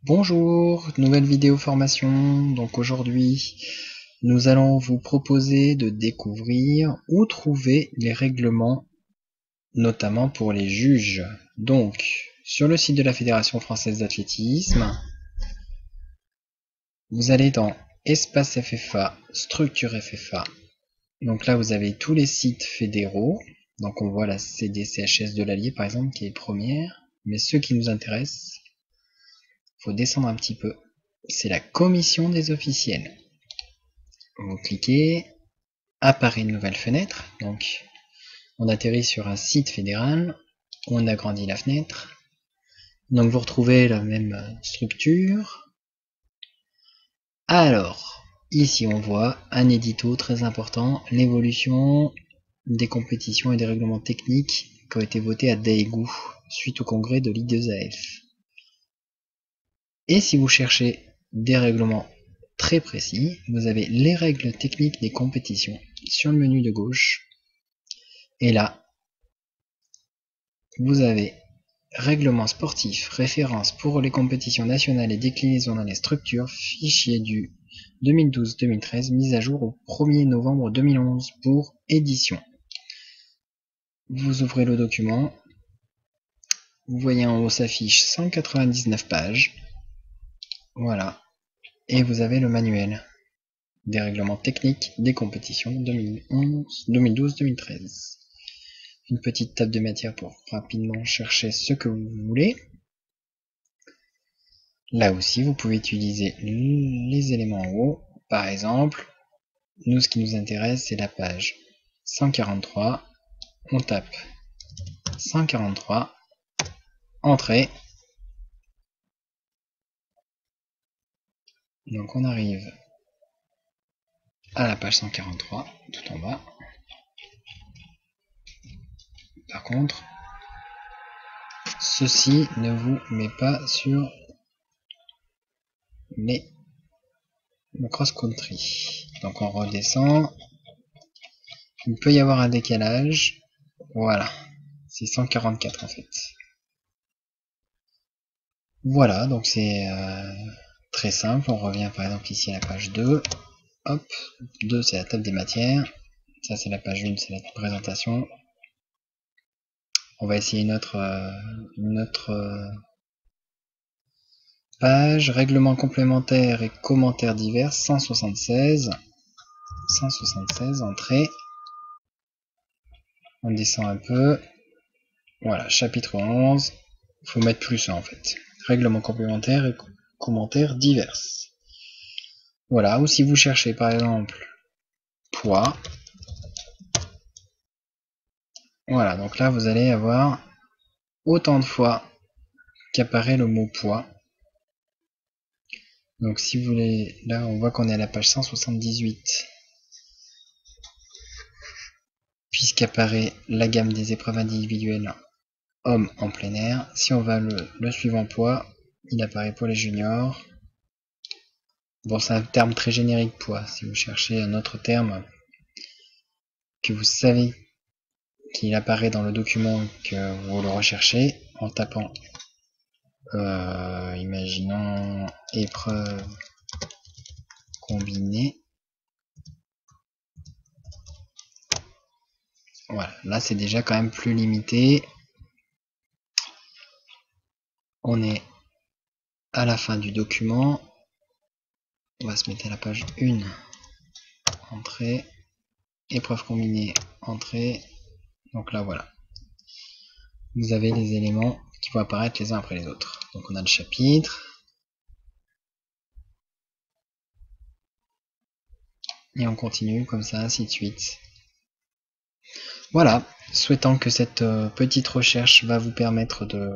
Bonjour, nouvelle vidéo formation. Donc aujourd'hui, nous allons vous proposer de découvrir où trouver les règlements, notamment pour les juges. Donc, sur le site de la Fédération française d'athlétisme, vous allez dans Espace FFA, Structure FFA. Donc là, vous avez tous les sites fédéraux. Donc on voit la CDCHS de l'Allier par exemple, qui est première. Mais ceux qui nous intéressent, faut descendre un petit peu. C'est la commission des officiels. Vous cliquez, apparaît une nouvelle fenêtre. Donc, on atterrit sur un site fédéral. On agrandit la fenêtre. Donc, vous retrouvez la même structure. Alors, ici, on voit un édito très important, l'évolution des compétitions et des règlements techniques qui ont été votés à Daegu suite au congrès de l'I2AF. Et si vous cherchez des règlements très précis, vous avez les règles techniques des compétitions sur le menu de gauche. Et là, vous avez règlement sportif, référence pour les compétitions nationales et déclinaisons dans les structures, fichier du 2012-2013, mise à jour au 1er novembre 2011 pour édition. Vous ouvrez le document, vous voyez en haut s'affiche 199 pages. Voilà. Et vous avez le manuel des règlements techniques des compétitions 2012-2013. Une petite table de matière pour rapidement chercher ce que vous voulez. Là aussi, vous pouvez utiliser les éléments en haut. Par exemple, nous, ce qui nous intéresse, c'est la page 143. On tape 143, entrée. Donc on arrive à la page 143, tout en bas. Par contre, ceci ne vous met pas sur le cross-country. Donc on redescend. Il peut y avoir un décalage. Voilà. C'est 144 en fait. Voilà, donc c'est très simple. On revient par exemple ici à la page 2. Hop, 2 c'est la table des matières. Ça c'est la page 1, c'est la présentation. On va essayer une autre page. Règlement complémentaire et commentaires divers, 176. 176, entrée. On descend un peu. Voilà, chapitre 11. Il faut mettre plus en fait. Règlement complémentaire et commentaires divers. Voilà, ou si vous cherchez par exemple poids. Voilà, donc là vous allez avoir autant de fois qu'apparaît le mot poids. Donc si vous voulez, là on voit qu'on est à la page 178. Puisqu'apparaît la gamme des épreuves individuelles hommes en plein air. Si on va le suivant poids, il apparaît pour les juniors. Bon, c'est un terme très générique poids. Si vous cherchez un autre terme que vous savez qu'il apparaît dans le document que vous le recherchez, en tapant imaginons épreuve combinée. Voilà, là c'est déjà quand même plus limité. On est à la fin du document. On va se mettre à la page 1. Entrée. Épreuve combinée. Entrée. Donc là voilà. Vous avez les éléments qui vont apparaître les uns après les autres. Donc on a le chapitre. Et on continue comme ça, ainsi de suite. Voilà, souhaitant que cette petite recherche va vous permettre de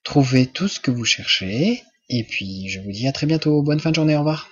trouver tout ce que vous cherchez. Et puis je vous dis à très bientôt, bonne fin de journée, au revoir.